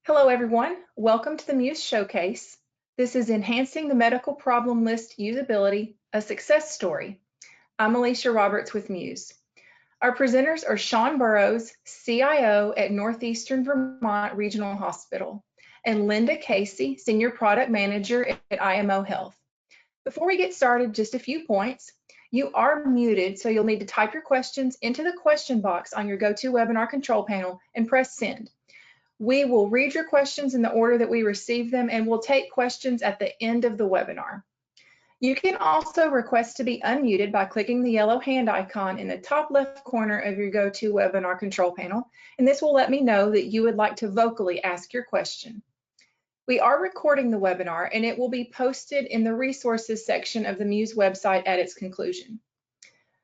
Hello, everyone. Welcome to the Muse Showcase. This is Enhancing the Medical Problem List Usability, a Success Story. I'm Alicia Roberts with Muse. Our presenters are Shawn Burroughs, CIO at Northeastern Vermont Regional Hospital, and Linda Casey, Senior Product Manager at IMO Health. Before we get started, just a few points. You are muted, so you'll need to type your questions into the question box on your GoToWebinar control panel and press send. We will read your questions in the order that we receive them, and we'll take questions at the end of the webinar. You can also request to be unmuted by clicking the yellow hand icon in the top left corner of your GoToWebinar control panel, and this will let me know that you would like to vocally ask your question. We are recording the webinar, and it will be posted in the resources section of the Muse website at its conclusion.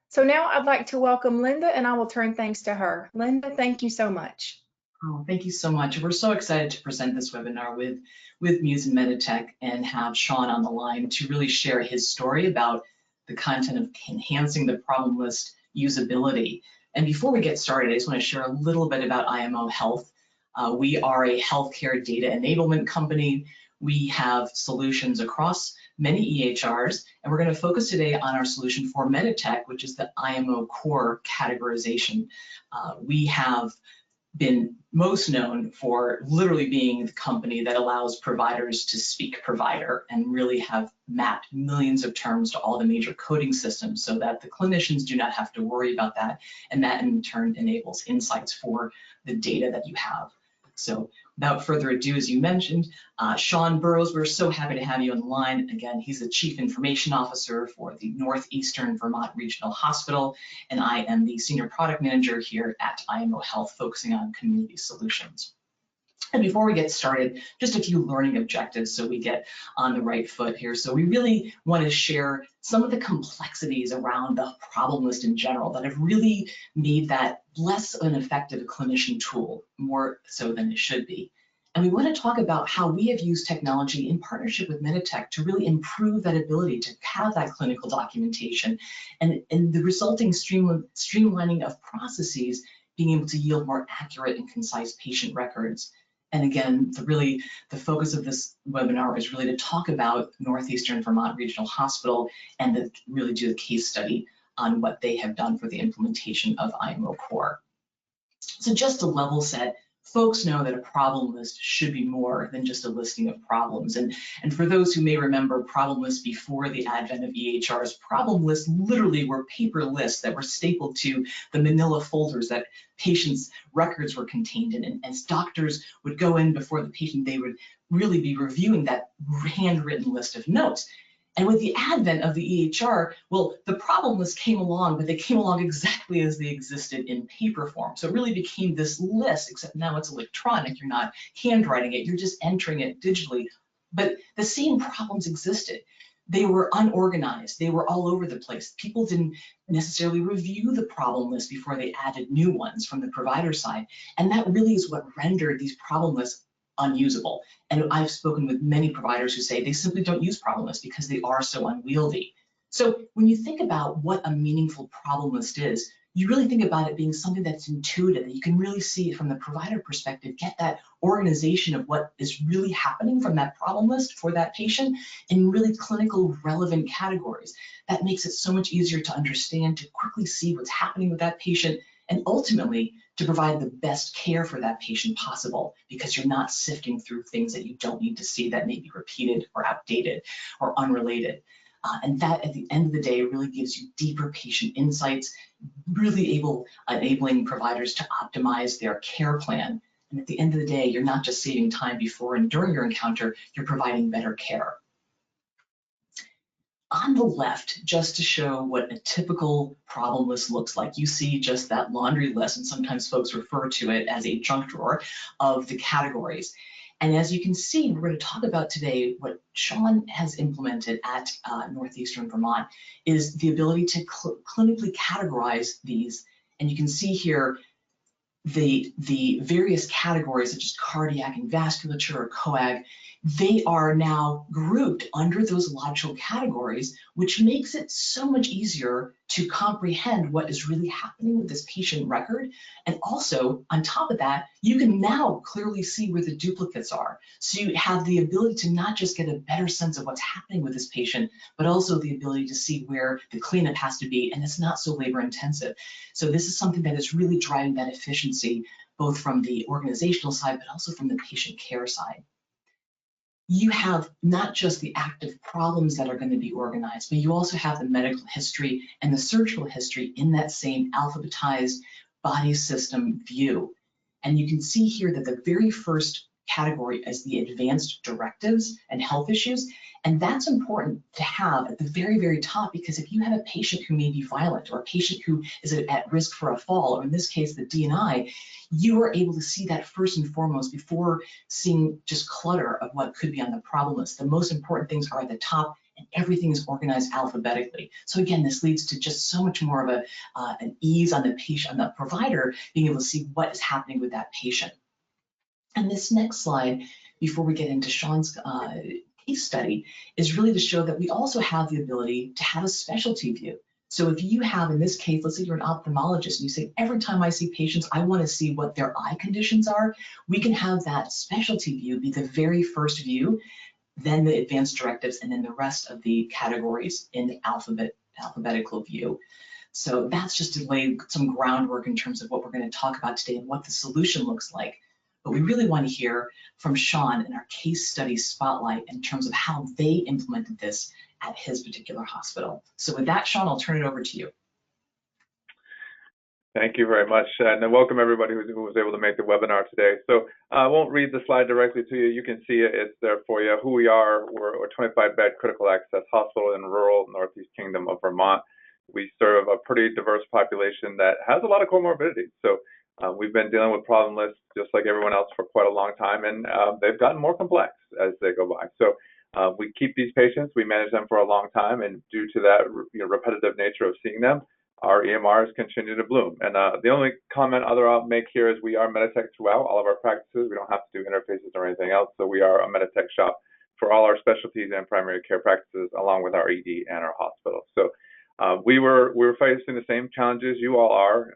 So now I'd like to welcome Linda, and I will turn things to her. Linda, thank you so much. Oh, thank you so much. We're so excited to present this webinar with Muse and MEDITECH and have Shawn on the line to really share his story about the content of enhancing the problem list usability. And before we get started, I just want to share a little bit about IMO Health. We are a healthcare data enablement company. We have solutions across many EHRs, and we're going to focus today on our solution for MEDITECH, which is the IMO Core categorization. We have been most known for literally being the company that allows providers to speak provider and really have mapped millions of terms to all the major coding systems so that the clinicians do not have to worry about that. And that in turn enables insights for the data that you have. So without further ado, as you mentioned, Shawn Burroughs, we're so happy to have you on the line. Again, he's the Chief Information Officer for the Northeastern Vermont Regional Hospital, and I am the Senior Product Manager here at IMO Health, focusing on community solutions. And before we get started, just a few learning objectives so we get on the right foot here. So we really want to share some of the complexities around the problem list in general that have really made that less of an effective clinician tool, more so than it should be. And we want to talk about how we have used technology in partnership with MEDITECH to really improve that ability to have that clinical documentation and the resulting streamlining of processes, being able to yield more accurate and concise patient records. And again, the focus of this webinar is really to talk about Northeastern Vermont Regional Hospital and to really do a case study on what they have done for the implementation of IMO Core. So just to level set, folks know that a problem list should be more than just a listing of problems. And for those who may remember problem lists before the advent of EHRs, problem lists literally were paper lists that were stapled to the manila folders that patients' records were contained in. And as doctors would go in before the patient, they would really be reviewing that handwritten list of notes. And with the advent of the EHR, well, the problem list came along, but they came along exactly as they existed in paper form. So it really became this list, except now it's electronic. You're not handwriting it, you're just entering it digitally. But the same problems existed. They were unorganized. They were all over the place. People didn't necessarily review the problem list before they added new ones from the provider side. And that really is what rendered these problem lists unusable. And I've spoken with many providers who say they simply don't use problem lists because they are so unwieldy. So when you think about what a meaningful problem list is, you really think about it being something that's intuitive, that you can really see it from the provider perspective, get that organization of what is really happening from that problem list for that patient in really clinical relevant categories. That makes it so much easier to understand, to quickly see what's happening with that patient, and ultimately to provide the best care for that patient possible, because you're not sifting through things that you don't need to see that may be repeated or outdated or unrelated. And that at the end of the day really gives you deeper patient insights, really enabling providers to optimize their care plan. And at the end of the day, you're not just saving time before and during your encounter, you're providing better care. On the left, just to show what a typical problem list looks like, you see just that laundry list, and sometimes folks refer to it as a junk drawer of the categories. And as you can see, we're going to talk about today what Shawn has implemented at Northeastern Vermont is the ability to clinically categorize these. And you can see here the various categories such as cardiac and vasculature or coag they are now grouped under those logical categories, which makes it so much easier to comprehend what is really happening with this patient record. And also, on top of that, you can now clearly see where the duplicates are. So you have the ability to not just get a better sense of what's happening with this patient, but also the ability to see where the cleanup has to be, and it's not so labor intensive. So this is something that is really driving that efficiency, both from the organizational side, but also from the patient care side. You have not just the active problems that are going to be organized, but you also have the medical history and the surgical history in that same alphabetized body system view. And you can see here that the very first category is the advanced directives and health issues. And that's important to have at the very, very top, because if you have a patient who may be violent or a patient who is at risk for a fall, or in this case, the D&I, you are able to see that first and foremost before seeing just clutter of what could be on the problem list. The most important things are at the top, and everything is organized alphabetically. So again, this leads to just so much more of an ease on the patient, on the provider, being able to see what is happening with that patient. And this next slide, before we get into Shawn's case study, is really to show that we also have the ability to have a specialty view. So if you have, in this case, let's say you're an ophthalmologist and you say, every time I see patients, I want to see what their eye conditions are, we can have that specialty view be the very first view, then the advanced directives, and then the rest of the categories in the alphabetical view. So that's just to lay some groundwork in terms of what we're going to talk about today and what the solution looks like. But we really want to hear from Shawn in our case study spotlight in terms of how they implemented this at his particular hospital. So with that, Shawn, I'll turn it over to you. Thank you very much, and welcome everybody who was able to make the webinar today. So I won't read the slide directly to you. You can see it, it's there for you. Who we are, we're a 25-bed critical access hospital in rural Northeast Kingdom of Vermont. We serve a pretty diverse population that has a lot of comorbidities. So we've been dealing with problem lists just like everyone else for quite a long time, and they've gotten more complex as they go by. So we keep these patients, we manage them for a long time, and due to that repetitive nature of seeing them, our EMRs continue to bloom. And the only comment I'll make here is we are MEDITECH throughout all of our practices. We don't have to do interfaces or anything else, so we are a MEDITECH shop for all our specialties and primary care practices, along with our ED and our hospital. So we were facing the same challenges you all are.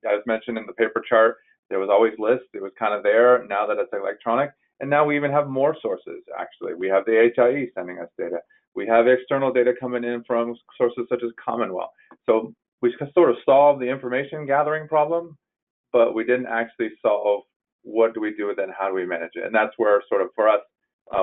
As mentioned in the paper chart, there was always lists. It was kind of there. Now that it's electronic, and now we even have more sources. Actually, we have the HIE sending us data. We have external data coming in from sources such as Commonwealth. So we sort of solved the information gathering problem, but we didn't actually solve what do we do with it and how do we manage it. And that's where sort of for us,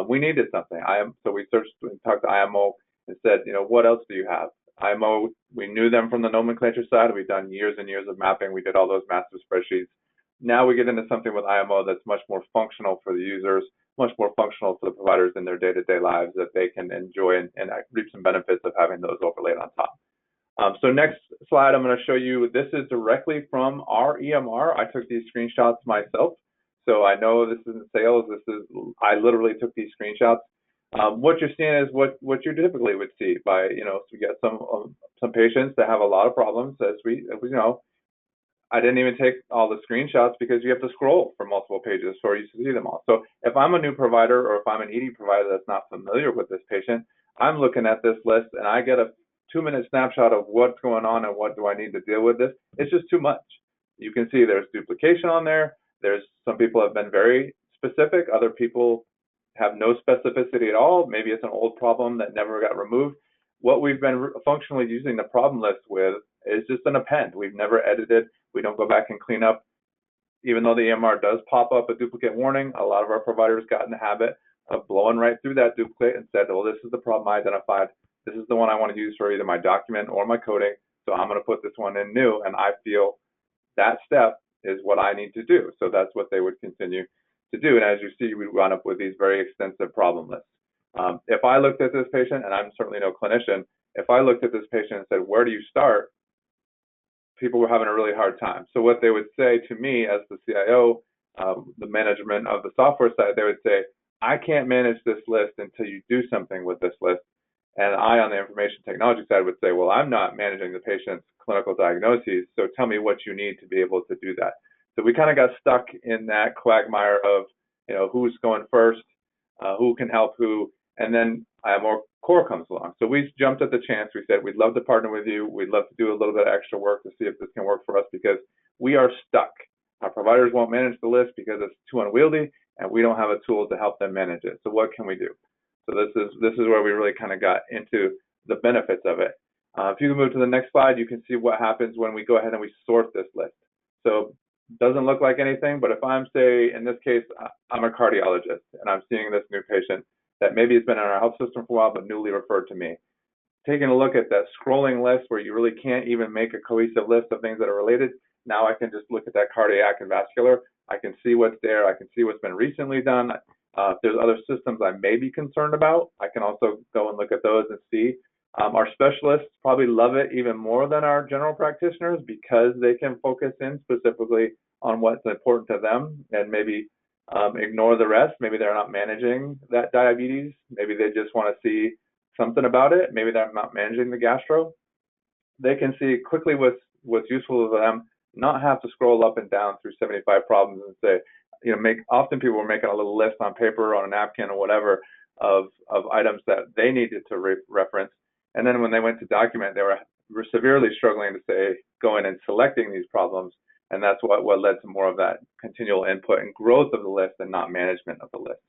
we needed something. So we searched and talked to IMO and said, what else do you have? IMO, we knew them from the nomenclature side. We've done years and years of mapping. We did all those master spreadsheets. Now we get into something with IMO that's much more functional for the users, much more functional for the providers in their day-to-day lives, that they can enjoy and reap some benefits of having those overlaid on top. So next slide, I'm going to show you, this is directly from our EMR. I took these screenshots myself. So I know this isn't sales. I literally took these screenshots. What you're seeing is what you typically would see by, so we get some patients that have a lot of problems, as we know. I didn't even take all the screenshots because you have to scroll for multiple pages for you to see them all. So if I'm a new provider, or if I'm an ED provider that's not familiar with this patient, I'm looking at this list and I get a 2-minute snapshot of what's going on and what do I need to deal with this. It's just too much. You can see there's duplication on there. There's some people have been very specific. Other people have no specificity at all. Maybe it's an old problem that never got removed. What we've been functionally using the problem list with is just an append. We've never edited. We don't go back and clean up. Even though the EMR does pop up a duplicate warning, a lot of our providers got in the habit of blowing right through that duplicate and said, well, this is the problem I identified. This is the one I want to use for either my document or my coding. So I'm going to put this one in new. And I feel that step is what I need to do. So that's what they would continue to do. And as you see, we run up with these very extensive problem lists. If I looked at this patient, and I'm certainly no clinician, if I looked at this patient and said, where do you start? People were having a really hard time. So what they would say to me as the CIO, the management of the software side, they would say, I can't manage this list until you do something with this list. And I, on the information technology side, would say, well, I'm not managing the patient's clinical diagnoses, so tell me what you need to be able to do that. So we kind of got stuck in that quagmire of, who's going first, who can help who, and then IMO Core comes along. So we jumped at the chance. We said, we'd love to partner with you. We'd love to do a little bit of extra work to see if this can work for us, because we are stuck. Our providers won't manage the list because it's too unwieldy, and we don't have a tool to help them manage it. So what can we do? So this is where we really kind of got into the benefits of it. If you can move to the next slide, you can see what happens when we go ahead and we sort this list. So it doesn't look like anything, but if I'm, say, in this case, I'm a cardiologist and I'm seeing this new patient that maybe has been in our health system for a while but newly referred to me. Taking a look at that scrolling list where you really can't even make a cohesive list of things that are related, now I can just look at that cardiac and vascular. I can see what's there. I can see what's been recently done. If there's other systems I may be concerned about, I can also go and look at those and see. Our specialists probably love it even more than our general practitioners, because they can focus in specifically on what's important to them and maybe ignore the rest. Maybe they're not managing that diabetes. Maybe they just want to see something about it. Maybe they're not managing the gastro. They can see quickly what's useful to them, not have to scroll up and down through 75 problems and say, often people were making a little list on paper, on a napkin or whatever, of items that they needed to reference. And then when they went to document, they were severely struggling to say, go in and selecting these problems. And that's what led to more of that continual input and growth of the list and not management of the list.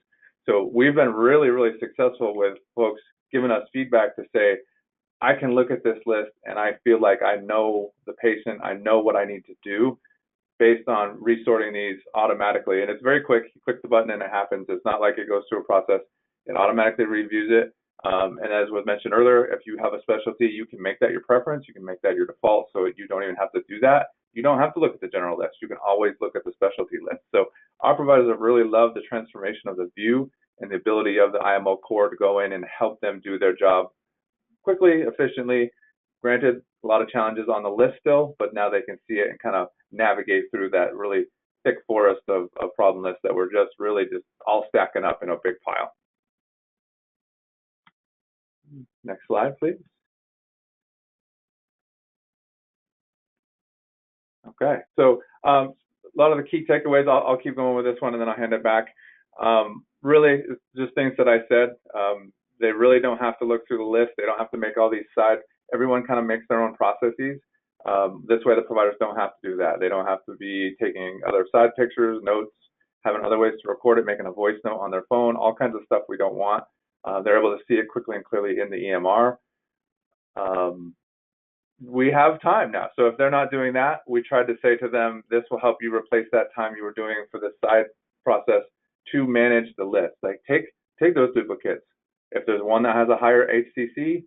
So we've been really, really successful with folks giving us feedback to say, I can look at this list and I feel like I know the patient, I know what I need to do based on resorting these automatically. And it's very quick. You click the button and it happens. It's not like it goes through a process. It automatically reviews it. And as was mentioned earlier, if you have a specialty, you can make that your preference. You can make that your default, so you don't even have to do that. You don't have to look at the general list. You can always look at the specialty list. So our providers have really loved the transformation of the view and the ability of the IMO Core to go in and help them do their job quickly, efficiently. Granted, a lot of challenges on the list still, but now they can see it and kind of navigate through that really thick forest of problem lists that were just really just all stacking up in a big pile. Next slide, please. Okay, so a lot of the key takeaways, I'll keep going with this one and then I'll hand it back. Really, just things that I said. They really don't have to look through the list. They don't have to make all these side. Everyone kind of makes their own processes. This way, the providers don't have to do that. They don't have to be taking other side pictures, notes, having other ways to record it, making a voice note on their phone, all kinds of stuff we don't want. They're able to see it quickly and clearly in the EMR. We have time now. So if they're not doing that, we tried to say to them, this will help you replace that time you were doing for the side process to manage the list. Like take those duplicates. If there's one that has a higher HCC,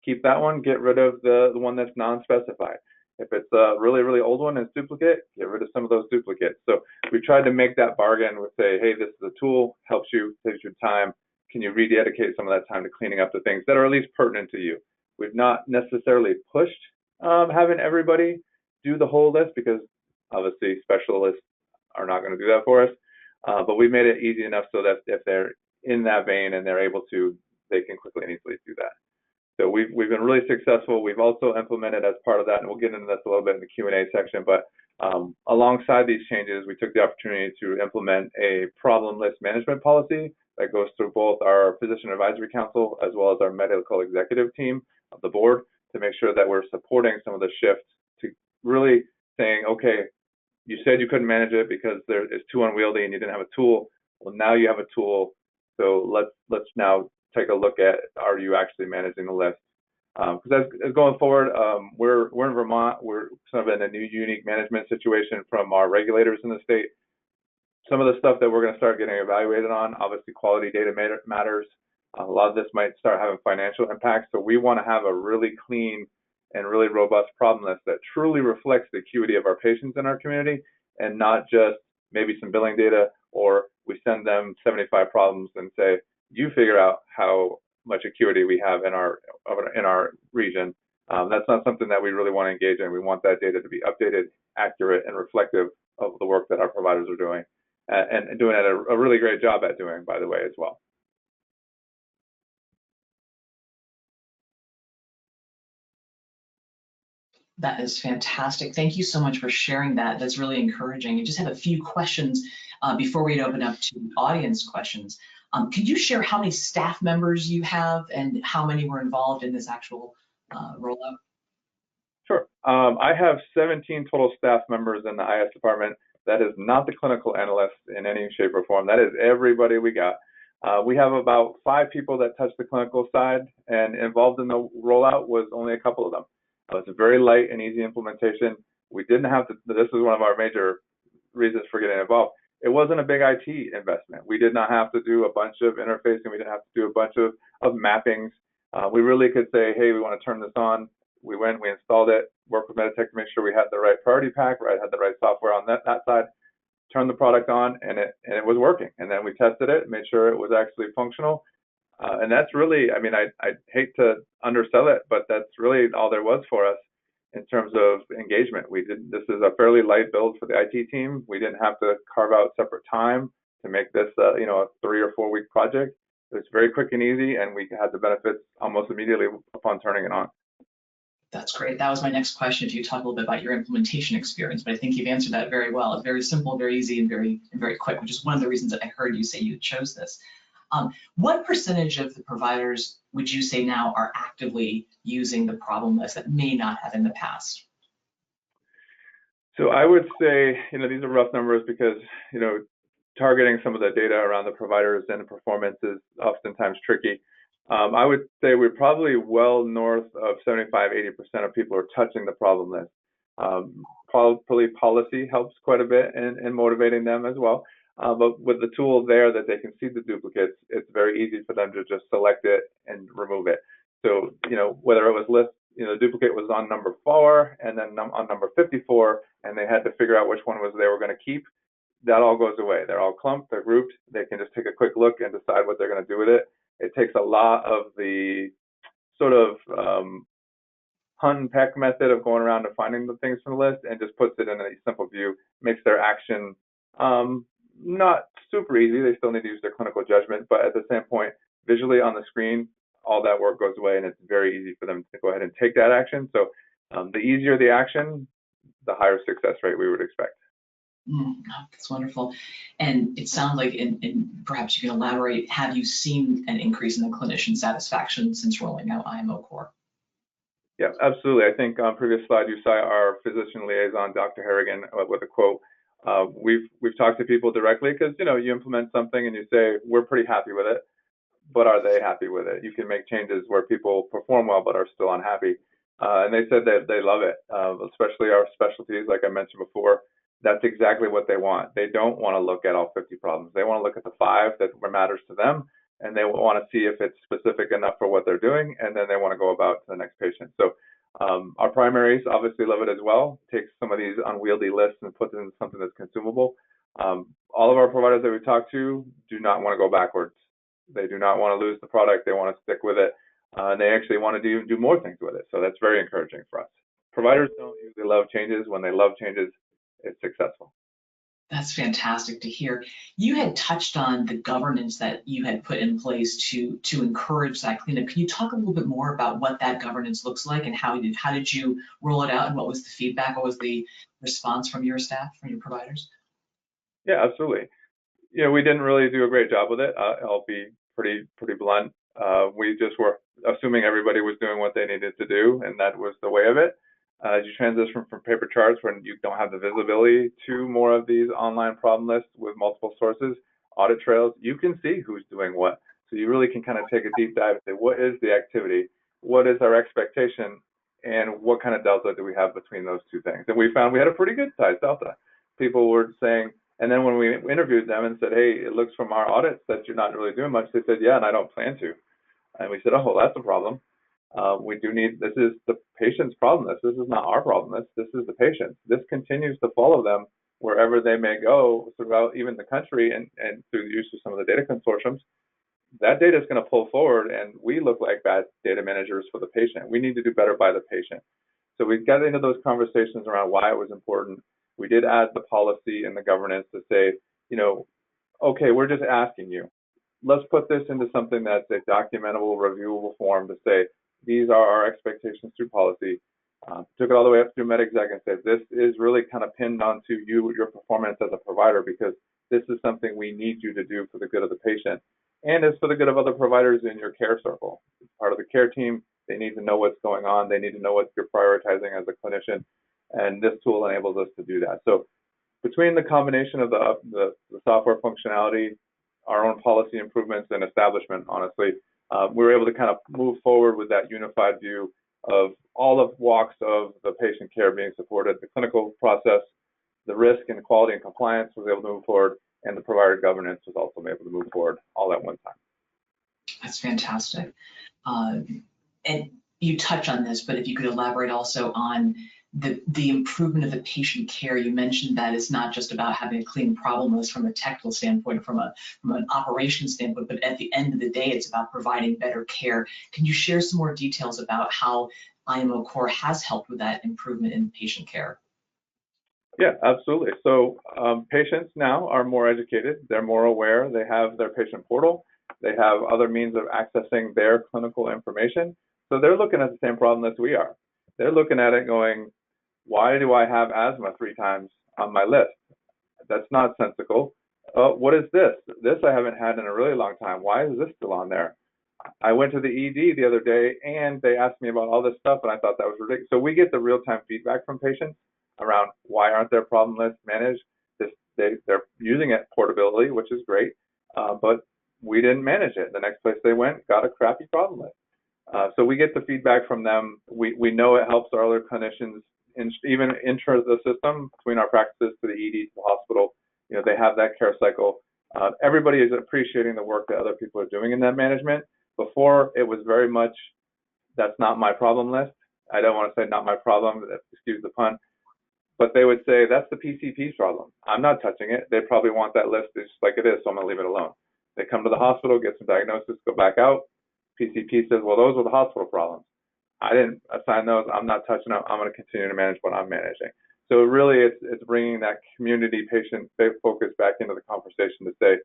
keep that one, get rid of the one that's non-specified. If it's a really, really old one and it's duplicate, get rid of some of those duplicates. So we tried to make that bargain with say, hey, this is a tool, helps you, saves your time. Can you rededicate some of that time to cleaning up the things that are at least pertinent to you? We've not necessarily pushed having everybody do the whole list, because obviously specialists are not going to do that for us. But we made it easy enough so that if they're in that vein and they're able to, they can quickly and easily do that. So we've been really successful. We've also implemented as part of that, and we'll get into this a little bit in the Q&A section, but alongside these changes, we took the opportunity to implement a problem list management policy that goes through both our Physician Advisory Council as well as our medical executive team of the board, to make sure that we're supporting some of the shifts to really saying, okay, you said you couldn't manage it because it's too unwieldy and you didn't have a tool. Well, now you have a tool. So let's now take a look at, are you actually managing the list? Because as going forward, we're in Vermont. We're sort of in a new unique management situation from our regulators in the state. Some of the stuff that we're going to start getting evaluated on, obviously quality data matters. A lot of this might start having financial impacts. So we want to have a really clean and really robust problem list that truly reflects the acuity of our patients in our community, and not just maybe some billing data, or we send them 75 problems and say, you figure out how much acuity we have in our region. That's not something that we really want to engage in. We want that data to be updated, accurate, and reflective of the work that our providers are doing, and doing a really great job at doing, by the way, as well. That is fantastic. Thank you so much for sharing that. That's really encouraging. I just have a few questions before we open up to audience questions. Could you share how many staff members you have and how many were involved in this actual rollout? Sure. I have 17 total staff members in the IS department. That is not the clinical analyst in any shape or form. That is everybody we got. We have about 5 people that touch the clinical side, and involved in the rollout was only a couple of them. It's a very light and easy implementation. We didn't have to, this is one of our major reasons for getting involved. It wasn't a big IT investment. We did not have to do a bunch of interfacing. We didn't have to do a bunch of mappings. We really could say, hey, we want to turn this on. We went, we installed it, worked with MEDITECH to make sure we had the right priority pack, had the right software on that side, turned the product on, and it was working. And then we tested it, made sure it was actually functional. And that's really, I mean, I hate to undersell it, but that's really all there was for us in terms of engagement. This is a fairly light build for the IT team. We didn't have to carve out separate time to make this, a 3 or 4 week project. It was very quick and easy, and we had the benefits almost immediately upon turning it on. That's great. That was my next question. If you talk a little bit about your implementation experience, but I think you've answered that very well. It's very simple, very easy, and very quick, which is one of the reasons that I heard you say you chose this. What percentage of the providers would you say now are actively using the problem list that may not have in the past? So I would say, these are rough numbers because, targeting some of the data around the providers and the performance is oftentimes tricky. I would say we're probably well north of 75–80% of people are touching the problem list. Probably policy helps quite a bit in motivating them as well. But with the tool there that they can see the duplicates, it's very easy for them to just select it and remove it. So, whether it was the duplicate was on number 4 and then on number 54, and they had to figure out which one was they were going to keep, that all goes away. They're all clumped, they're grouped. They can just take a quick look and decide what they're going to do with it. It takes a lot of the sort of hunt and peck method of going around and finding the things from the list and just puts it in a simple view, makes their action not super easy. They still need to use their clinical judgment, but at the same point, visually on the screen, all that work goes away, and it's very easy for them to go ahead and take that action. So the easier the action, the higher success rate we would expect. That's wonderful. And it sounds like, and perhaps you can elaborate, have you seen an increase in the clinician satisfaction since rolling out IMO Core? Yeah, absolutely. I think on previous slide, you saw our physician liaison, Dr. Harrigan, with a quote. We've talked to people directly because, you implement something and you say, we're pretty happy with it, but are they happy with it? You can make changes where people perform well but are still unhappy. And they said that they love it, especially our specialties, like I mentioned before. That's exactly what they want. They don't want to look at all 50 problems. They want to look at the 5 that matters to them, and they want to see if it's specific enough for what they're doing, and then they want to go about to the next patient. So our primaries obviously love it as well. Takes some of these unwieldy lists and puts it in something that's consumable. All of our providers that we talk to do not want to go backwards. They do not want to lose the product. They want to stick with it. And they actually want to do more things with it. So that's very encouraging for us. Providers don't usually love changes. When they love changes, it's successful. That's fantastic to hear. You had touched on the governance that you had put in place to encourage that cleanup. Can you talk a little bit more about what that governance looks like and how did you roll it out, and what was the feedback? What was the response from your staff, from your providers? Yeah, absolutely. We didn't really do a great job with it. I'll be pretty blunt. We just were assuming everybody was doing what they needed to do, and that was the way of it. As you transition from paper charts when you don't have the visibility to more of these online problem lists with multiple sources, audit trails, you can see who's doing what. So you really can kind of take a deep dive and say, what is the activity? What is our expectation? And what kind of delta do we have between those two things? And we found we had a pretty good size delta. People were saying, and then when we interviewed them and said, hey, it looks from our audits that you're not really doing much, they said, yeah, and I don't plan to. And we said, oh, well, that's a problem. We do need, this is the patient's problem list. This is not our problem list. This is the patient. This continues to follow them wherever they may go throughout even the country, and through the use of some of the data consortiums. That data is going to pull forward, and we look like bad data managers for the patient. We need to do better by the patient. So we got into those conversations around why it was important. We did add the policy and the governance to say, okay, we're just asking you. Let's put this into something that's a documentable, reviewable form to say, these are our expectations through policy. Took it all the way up through MEDITECH and said, this is really kind of pinned onto you, your performance as a provider, because this is something we need you to do for the good of the patient. and it's for the good of other providers in your care circle. It's part of the care team. They need to know what's going on. They need to know what you're prioritizing as a clinician, and this tool enables us to do that. So between the combination of the software functionality, our own policy improvements, and establishment, honestly, we were able to kind of move forward with that unified view of all of walks of the patient care being supported, the clinical process, the risk and quality and compliance was able to move forward, and the provider governance was also able to move forward all at one time. That's fantastic. And you touch on this, but if you could elaborate also on the improvement of the patient care. You mentioned that it's not just about having a clean problem list from a technical standpoint, from an operations standpoint, but at the end of the day, it's about providing better care. Can you share some more details about how IMO Core has helped with that improvement in patient care? Yeah, absolutely. So patients now are more educated. They're more aware. They have their patient portal. They have other means of accessing their clinical information. So they're looking at the same problem as we are. They're looking at it going, why do I have asthma 3 times on my list? That's nonsensical. What is this? This I haven't had in a really long time. Why is this still on there? I went to the ED the other day and they asked me about all this stuff and I thought that was ridiculous. So we get the real-time feedback from patients around why aren't their problem lists managed. They're using it portability, which is great, but we didn't manage it. The next place they went got a crappy problem list. So we get the feedback from them. We know it helps our other clinicians even enter the system between our practices to the ED to the hospital. You know, they have that care cycle. Everybody is appreciating the work that other people are doing in that management. Before, it was very much, that's not my problem list. I don't want to say not my problem, excuse the pun, but they would say, that's the PCP's problem. I'm not touching it. They probably want that list just like it is, so I'm going to leave it alone. They come to the hospital, get some diagnosis, go back out. PCP says, well, those were the hospital problems. I didn't assign those. I'm not touching them. I'm going to continue to manage what I'm managing. So really, it's bringing that community patient focus back into the conversation to say,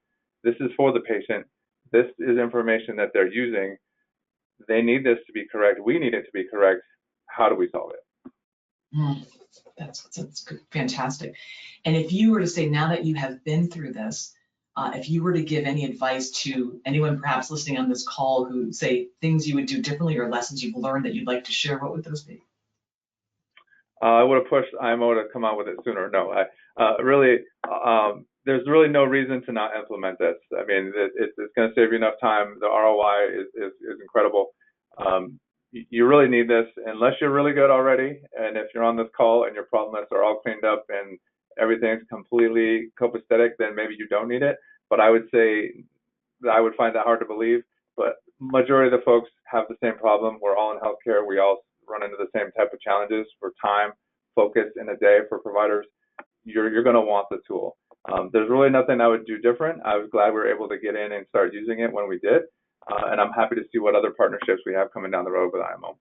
this is for the patient. This is information that they're using. They need this to be correct. We need it to be correct. How do we solve it? That's good. Fantastic. And if you were to say, now that you have been through this, if you were to give any advice to anyone perhaps listening on this call who say things you would do differently or lessons you've learned that you'd like to share, what would those be? I would have pushed IMO to come out with it sooner. No, there's really no reason to not implement this. I mean, it's going to save you enough time. The ROI is incredible. You really need this unless you're really good already. And if you're on this call and your problem lists are all cleaned up and everything's completely copacetic, then maybe you don't need it. But I would say that I would find that hard to believe. But majority of the folks have the same problem. We're all in healthcare. We all run into the same type of challenges for time, focus in a day for providers. You're going to want the tool. There's really nothing I would do different. I was glad we were able to get in and start using it when we did. And I'm happy to see what other partnerships we have coming down the road with IMO.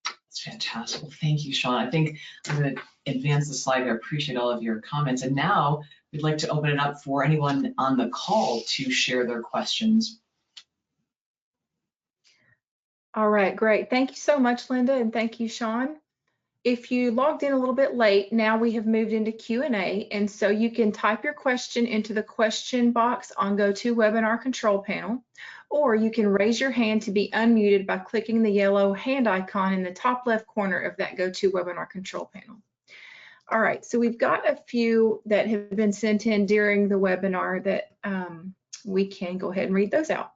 That's fantastic. Well, thank you, Shawn. I think I'm going to advance the slide. I appreciate all of your comments. And now we'd like to open it up for anyone on the call to share their questions. All right, great. Thank you so much, Linda, and thank you, Shawn. If you logged in a little bit late, now we have moved into Q&A, and so you can type your question into the question box on GoToWebinar control panel, or you can raise your hand to be unmuted by clicking the yellow hand icon in the top left corner of that GoToWebinar control panel. All right, so we've got a few that have been sent in during the webinar that we can go ahead and read those out.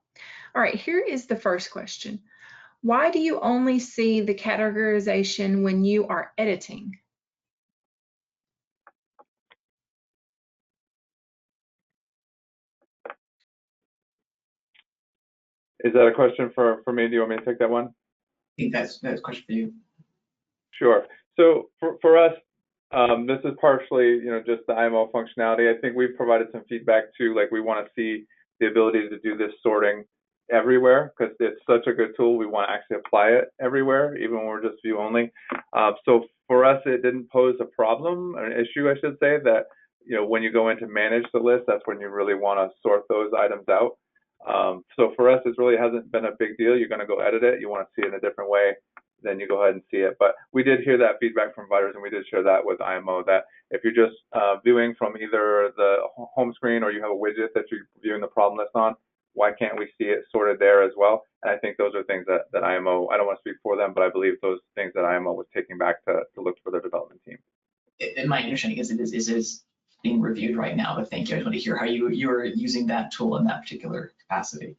All right, here is the first question. Why do you only see the categorization when you are editing? Is that a question for me? Do you want me to take that one? I think that's a question for you. Sure. So for us, this is partially, just the IMO functionality. I think we've provided some feedback too, like we want to see the ability to do this sorting everywhere because it's such a good tool. We want to actually apply it everywhere, even when we're just view only. So for us, it didn't pose a problem, an issue, I should say, that, when you go in to manage the list, that's when you really want to sort those items out. So for us, it really hasn't been a big deal. You're going to go edit it. You want to see it in a different way, then you go ahead and see it. But we did hear that feedback from providers, and we did share that with IMO, that if you're just viewing from either the home screen or you have a widget that you're viewing the problem list on, Why can't we see it sorted there as well? And I think those are things that IMO, I don't want to speak for them, but I believe those things that IMO was taking back to look for their development team. And my understanding is it is being reviewed right now, but thank you. I just want to hear how you're using that tool in that particular capacity.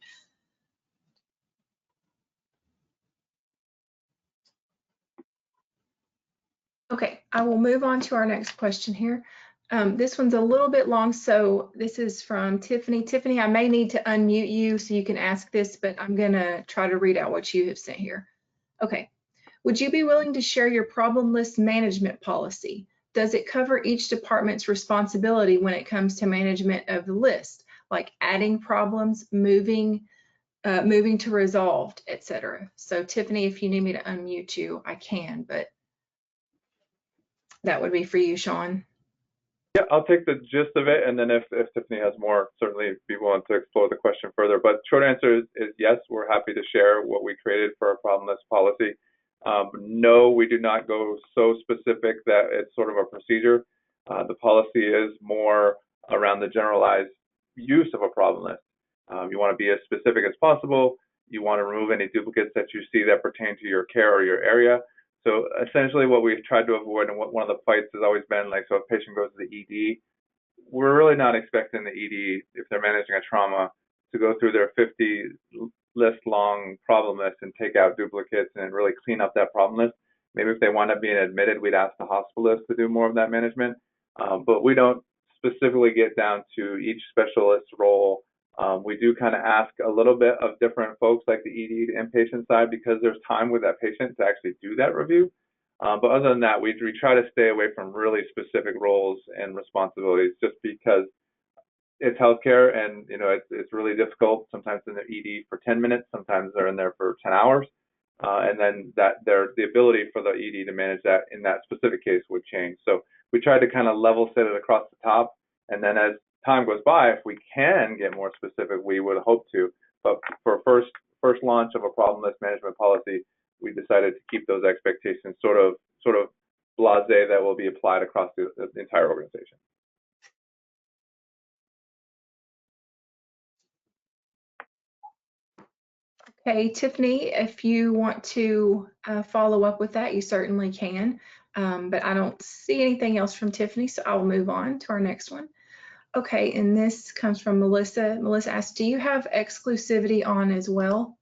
Okay, I will move on to our next question here. This one's a little bit long, so this is from Tiffany. Tiffany, I may need to unmute you so you can ask this, but I'm gonna try to read out what you have sent here. Okay, would you be willing to share your problem list management policy? Does it cover each department's responsibility when it comes to management of the list, like adding problems, moving to resolved, etc.? So Tiffany, if you need me to unmute you, I can, but that would be for you, Shawn. Yeah, I'll take the gist of it, and then if Tiffany has more, certainly be willing to explore the question further. But short answer is yes, we're happy to share what we created for our problem list policy. No, we do not go so specific that it's sort of a procedure. The policy is more around the generalized use of a problem list. You want to be as specific as possible. You want to remove any duplicates that you see that pertain to your care or your area. So essentially what we've tried to avoid, and what one of the fights has always been, like, so if a patient goes to the ED, we're really not expecting the ED, if they're managing a trauma, to go through their 50 list long problem list and take out duplicates and really clean up that problem list. Maybe if they wind up being admitted, we'd ask the hospitalist to do more of that management. But we don't specifically get down to each specialist role. We do kind of ask a little bit of different folks, like the ED to inpatient side, because there's time with that patient to actually do that review. But other than that, we try to stay away from really specific roles and responsibilities, just because it's healthcare, and it's really difficult. Sometimes in the ED for 10 minutes, sometimes they're in there for 10 hours, and then the ability for the ED to manage that in that specific case would change. So we try to kind of level set it across the top, and then as time goes by, if we can get more specific, we would hope to. But for first launch of a problem list management policy, we decided to keep those expectations sort of blasé, that will be applied across the entire organization. Okay, Tiffany, if you want to follow up with that, you certainly can. But I don't see anything else from Tiffany, so I'll move on to our next one. Okay, and this comes from Melissa. Melissa asks, do you have exclusivity on as well?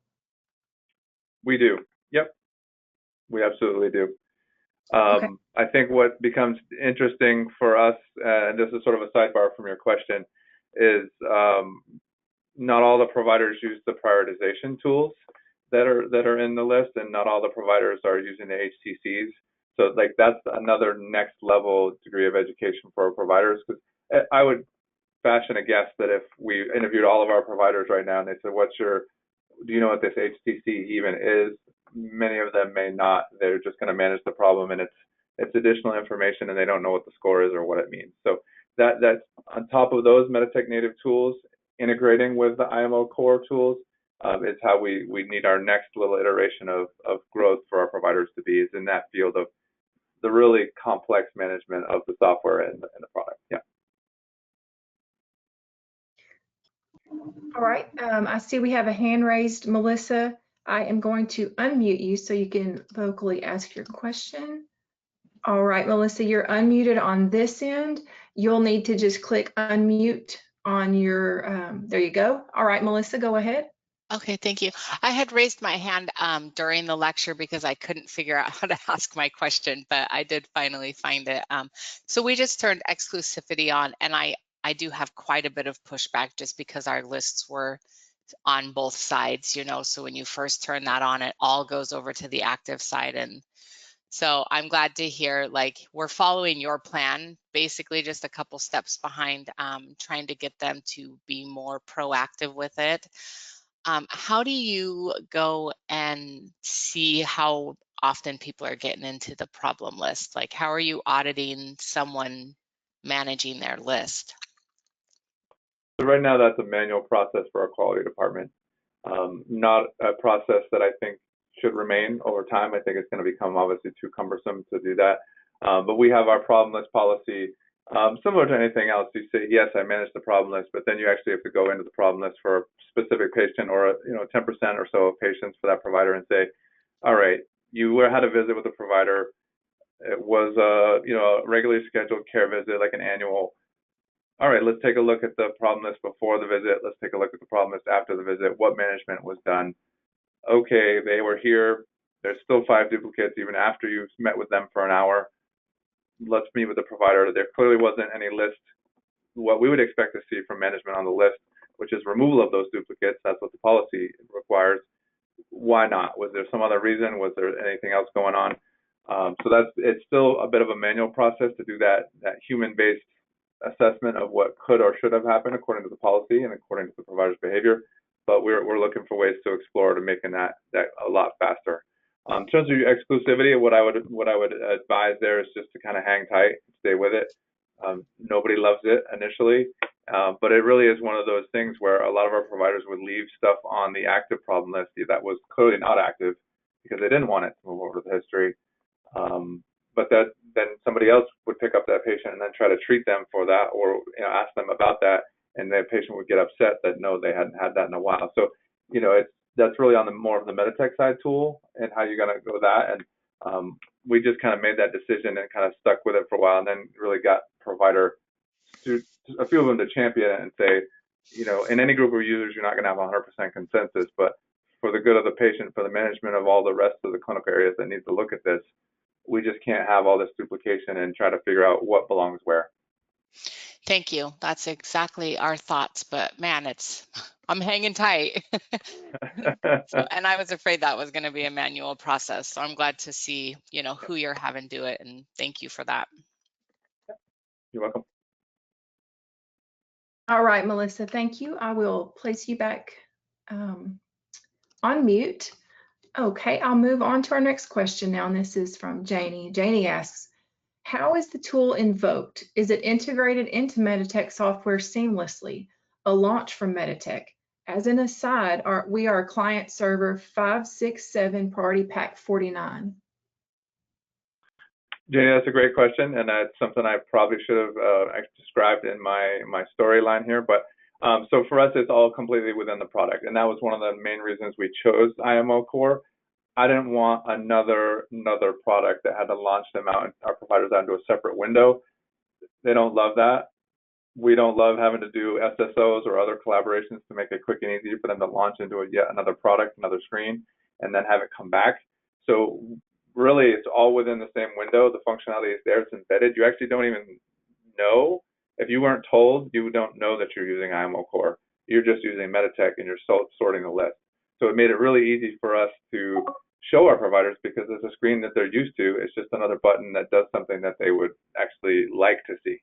We do. Yep, we absolutely do. Okay. I think what becomes interesting for us, and this is sort of a sidebar from your question, is not all the providers use the prioritization tools that are in the list, and not all the providers are using the HTCs. So like that's another next level degree of education for our providers, because I would fashion a guess that if we interviewed all of our providers right now and they said, do you know what this HTC even is? Many of them may not. They're just going to manage the problem, and it's additional information, and they don't know what the score is or what it means. So that's on top of those MEDITECH native tools, integrating with the IMO Core tools, is how we need our next little iteration of growth for our providers to be, is in that field of the really complex management of the software and the product. Yeah. All right, I see we have a hand raised, Melissa. I am going to unmute you so you can vocally ask your question. All right, Melissa, you're unmuted on this end. You'll need to just click unmute on your, there you go. All right, Melissa, go ahead. Okay, thank you. I had raised my hand during the lecture because I couldn't figure out how to ask my question, but I did finally find it. So we just turned exclusivity on, and I do have quite a bit of pushback just because our lists were on both sides, so when you first turn that on, it all goes over to the active side. And so I'm glad to hear, like, we're following your plan, basically just a couple steps behind, trying to get them to be more proactive with it. How do you go and see how often people are getting into the problem list? Like, how are you auditing someone managing their list? So right now, that's a manual process for our quality department. Not a process that I think should remain over time. I think it's going to become obviously too cumbersome to do that. But we have our problem list policy Similar to anything else, you say, yes, I manage the problem list, but then you actually have to go into the problem list for a specific patient or 10% or so of patients for that provider and say, all right, you had a visit with a provider. It was a regularly scheduled care visit, like an annual. All right, let's take a look at the problem list before the visit. Let's take a look at the problem list after the visit. What management was done? Okay, they were here. There's still 5 duplicates even after you've met with them for an hour. Let's meet with the provider. There clearly wasn't any list, what we would expect to see from management on the list, which is removal of those duplicates. That's what the policy requires. Why not? Was there some other reason? Was there anything else going on? So it's still a bit of a manual process to do that human-based assessment of what could or should have happened according to the policy and according to the provider's behavior. But we're looking for ways to explore to making that a lot faster. In terms of exclusivity, what I would advise there is just to kind of hang tight, stay with it. Nobody loves it initially, but it really is one of those things where a lot of our providers would leave stuff on the active problem list that was clearly not active because they didn't want it to move over to the history. But then somebody else would pick up that patient and then try to treat them for that, or ask them about that, and the patient would get upset that no, they hadn't had that in a while. So that's really on the more of the MEDITECH side tool and how you're going to go with that. And we just kind of made that decision and kind of stuck with it for a while, and then really got provider to a few of them to champion it and say, in any group of users, you're not going to have 100% consensus, but for the good of the patient, for the management of all the rest of the clinical areas that need to look at this, we just can't have all this duplication and try to figure out what belongs where. Thank you. That's exactly our thoughts, but man, I'm hanging tight. And I was afraid that was going to be a manual process. So I'm glad to see, who you're having do it, and thank you for that. You're welcome. All right, Melissa, thank you. I will place you back on mute. Okay, I'll move on to our next question now, and this is from Janie. Janie asks, how is the tool invoked? Is it integrated into MEDITECH software seamlessly? A launch from MEDITECH. As an aside, we are client server 567 priority pack 49. Janie, that's a great question, and that's something I probably should have described in my storyline here. But so for us, it's all completely within the product, and that was one of the main reasons we chose IMO Core. I didn't want another product that had to launch them out and our providers out into a separate window. They don't love that. We don't love having to do SSOs or other collaborations to make it quick and easy for them to launch into yet another product, another screen, and then have it come back. So really, it's all within the same window. The functionality is there. It's embedded. You actually don't even know. If you weren't told, you don't know that you're using IMO Core. You're just using MEDITECH and you're sorting the list. So it made it really easy for us to show our providers, because it's a screen that they're used to. It's just another button that does something that they would actually like to see.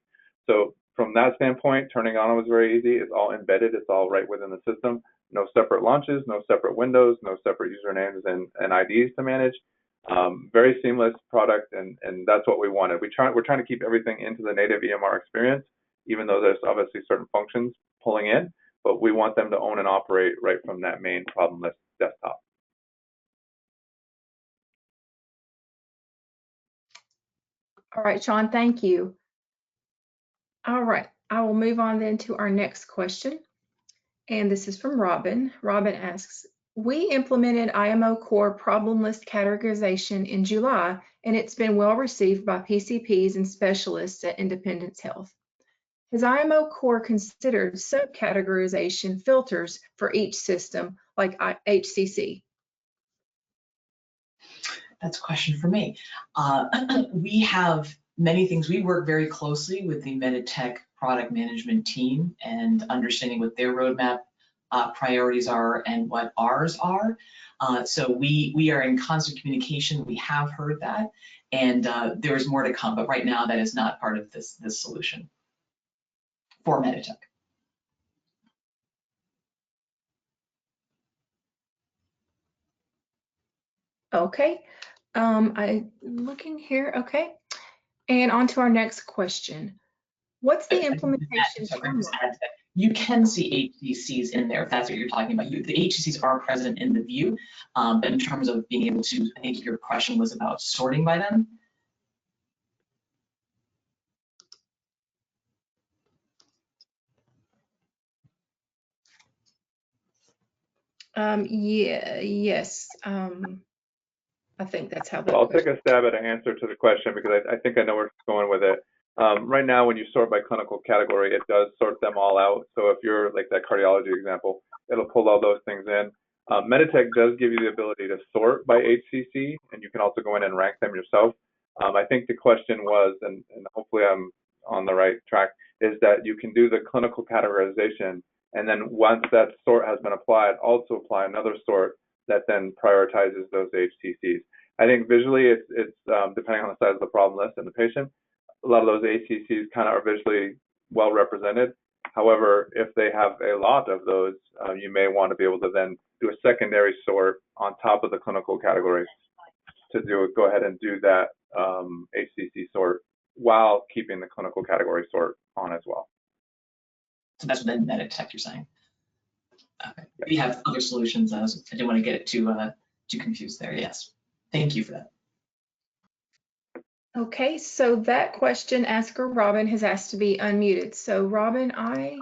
So from that standpoint, turning on it was very easy. It's all embedded. It's all right within the system. No separate launches, no separate windows, no separate usernames and IDs to manage. Very seamless product, and that's what we wanted. We're trying to keep everything into the native EMR experience, even though there's obviously certain functions pulling in, but we want them to own and operate right from that main problem list desktop. All right, Shawn, thank you. All right, I will move on then to our next question. And this is from Robin. Robin asks, we implemented IMO Core problem list categorization in July, and it's been well received by PCPs and specialists at Independence Health. Has IMO Core considered subcategorization filters for each system, like HCC? That's a question for me. We have many things. We work very closely with the MEDITECH product management team and understanding what their roadmap priorities are and what ours are. So we are in constant communication. We have heard that, and there's more to come, but right now that is not part of this solution for MEDITECH. Okay, I'm looking here, okay. And on to our next question. What's the implementation timeline? You can see HCCs in there if that's what you're talking about. The HCCs are present in the view, but in terms of being able to, I think your question was about sorting by them. Yes. I think that's how that. I'll take a stab at an answer to the question because I think I know where it's going with it. Right now, when you sort by clinical category, it does sort them all out. So if you're like that cardiology example, it'll pull all those things in. MEDITECH does give you the ability to sort by HCC, and you can also go in and rank them yourself. I think the question was, and hopefully I'm on the right track, is that you can do the clinical categorization, and then once that sort has been applied, also apply another sort that then prioritizes those HCCs. I think visually it's depending on the size of the problem list and the patient, a lot of those HCCs kind of are visually well represented. However, if they have a lot of those, you may want to be able to then do a secondary sort on top of the clinical categories to go ahead and do that HCC sort while keeping the clinical category sort on as well. So that's within MEDITECH, you're saying? Okay. We have other solutions. I didn't want to get it too confused there. Yes. Thank you for that. Okay, so that question asker Robin has asked to be unmuted. So Robin, I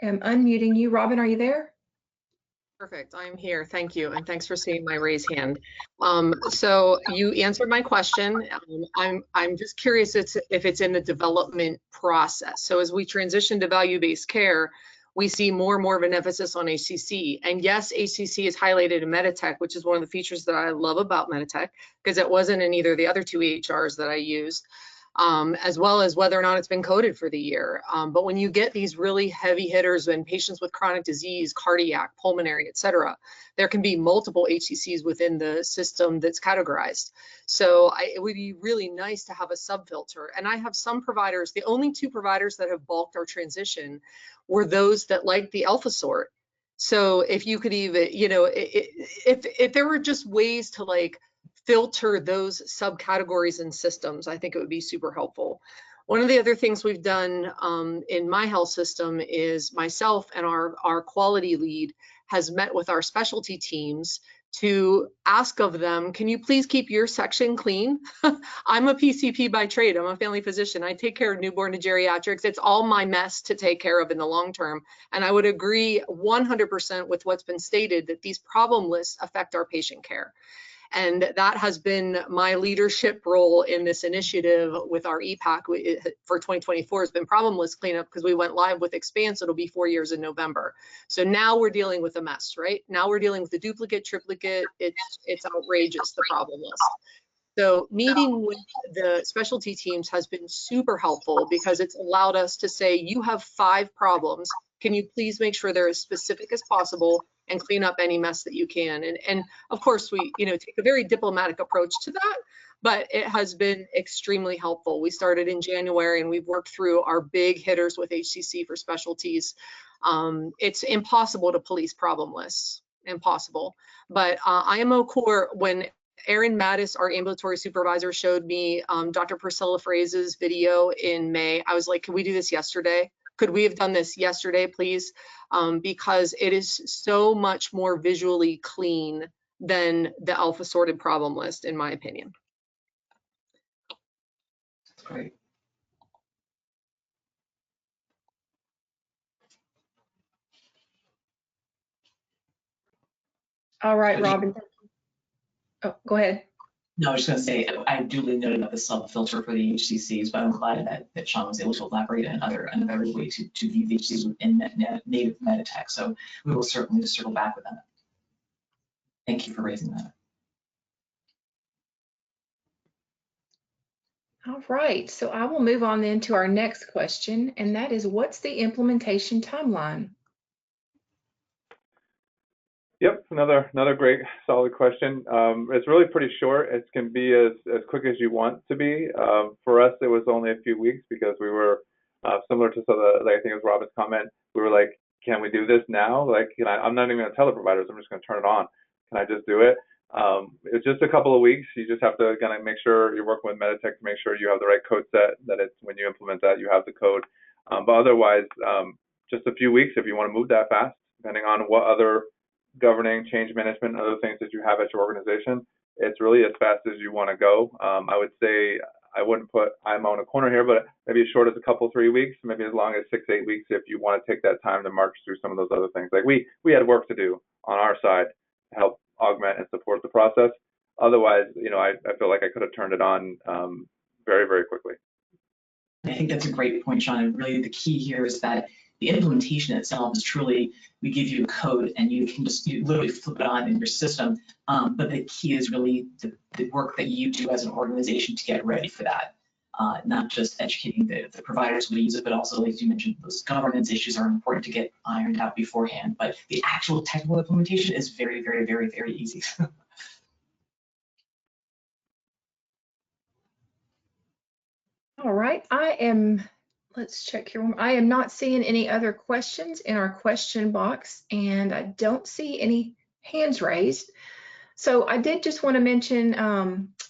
am unmuting you. Robin, are you there? Perfect, I'm here, thank you, and thanks for seeing my raised hand. So you answered my question. I'm just curious if it's in the development process. So as we transition to value-based care, we see more and more of an emphasis on HCC. And yes, HCC is highlighted in MEDITECH, which is one of the features that I love about MEDITECH, because it wasn't in either of the other two EHRs that I used. As well as whether or not it's been coded for the year. But when you get these really heavy hitters and patients with chronic disease, cardiac, pulmonary, et cetera, there can be multiple HCCs within the system that's categorized. So it would be really nice to have a subfilter. And I have some providers, the only two providers that have balked our transition were those that like the alpha sort. So if you could even, you know, if there were just ways to like filter those subcategories and systems, I think it would be super helpful. One of the other things we've done in my health system is myself and our quality lead has met with our specialty teams to ask of them, can you please keep your section clean? I'm a PCP by trade, I'm a family physician. I take care of newborn to geriatrics. It's all my mess to take care of in the long term. And I would agree 100% with what's been stated that these problem lists affect our patient care. And that has been my leadership role in this initiative with our EPAC for 2024 has been problem list cleanup because we went live with Expanse. It'll be 4 years in November. So now we're dealing with a mess, right? Now we're dealing with the duplicate, triplicate. It's outrageous, the problem list. So meeting with the specialty teams has been super helpful because it's allowed us to say, you have 5 problems. Can you please make sure they're as specific as possible and clean up any mess that you can? And of course, we take a very diplomatic approach to that, but it has been extremely helpful. We started in January and we've worked through our big hitters with HCC for specialties. It's impossible to police problem lists, impossible. But IMO Core, when Erin Mattis, our ambulatory supervisor, showed me Dr. Priscilla Fraze's video in May, I was like, can we do this yesterday? Could we have done this yesterday, please? Because it is so much more visually clean than the alpha sorted problem list, in my opinion. That's great. All right, Robin. Oh, go ahead. No, I was just going to say, I duly noted about the sub-filter for the HCCs, but I'm glad that Shawn was able to elaborate on another way to view the HCCs within native MEDITECH. So we will certainly circle back with that. Thank you for raising that. All right, so I will move on then to our next question, and that is, what's the implementation timeline? Yep, another great solid question. It's really pretty short. It can be as quick as you want to be. For us, it was only a few weeks because we were similar to I think it was Robin's comment. We were like, can we do this now? Like, I'm not even going to tell the providers. I'm just going to turn it on. Can I just do it? It's just a couple of weeks. You just have to kind of make sure you're working with MEDITECH to make sure you have the right code set. That it's when you implement that, you have the code. But otherwise, just a few weeks if you want to move that fast, depending on what other governing, change management, other things that you have at your organization. It's really as fast as you want to go. I would say I wouldn't put IMO in a corner here, but maybe as short as a couple, 3 weeks, maybe as long as 6, 8 weeks if you want to take that time to march through some of those other things. Like we had work to do on our side to help augment and support the process. Otherwise, I feel like I could have turned it on very, very quickly. I think that's a great point, Shawn. And really the key here is that the implementation itself is truly, we give you a code and you can just literally flip it on in your system. But the key is really the work that you do as an organization to get ready for that. Not just educating the providers who use it, but also, like you mentioned, those governance issues are important to get ironed out beforehand. But the actual technical implementation is very, very, very, very easy. All right, let's check here. I am not seeing any other questions in our question box, and I don't see any hands raised. So I did just want to mention,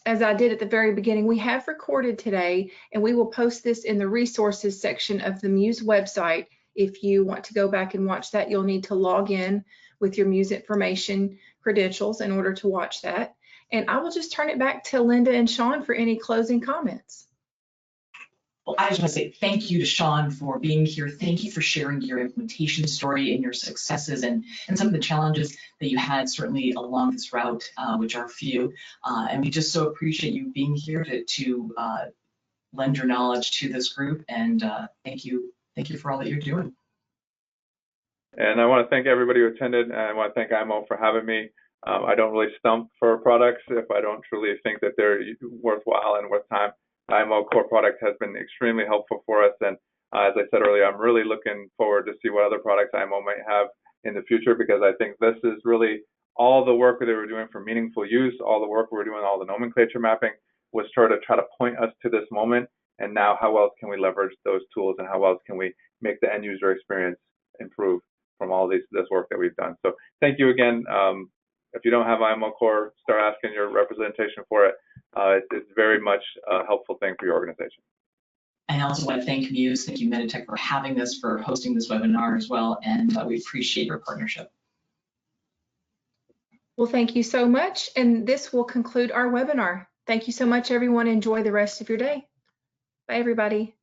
as I did at the very beginning, we have recorded today, and we will post this in the resources section of the Muse website. If you want to go back and watch that, you'll need to log in with your Muse information credentials in order to watch that. And I will just turn it back to Linda and Shawn for any closing comments. Well, I just want to say thank you to Shawn for being here. Thank you for sharing your implementation story and your successes and some of the challenges that you had certainly along this route, which are few. And we just so appreciate you being here to lend your knowledge to this group. And thank you for all that you're doing. And I want to thank everybody who attended, and I want to thank IMO for having me. I don't really stump for products if I don't truly think that they're worthwhile and worth time. IMO Core product has been extremely helpful for us, and as I said earlier, I'm really looking forward to see what other products IMO might have in the future, because I think this is really all the work that we were doing for meaningful use, all the work we were doing, all the nomenclature mapping was sort of try to point us to this moment, and now how else can we leverage those tools and how else can we make the end user experience improve from all this work that we've done. So thank you again. If you don't have IMO Core, start asking your representation for it. It's very much a helpful thing for your organization. I also want to thank Muse, thank you MEDITECH for having this, for hosting this webinar as well, and we appreciate your partnership. Well, thank you so much, and this will conclude our webinar. Thank you so much, everyone. Enjoy the rest of your day. Bye, everybody.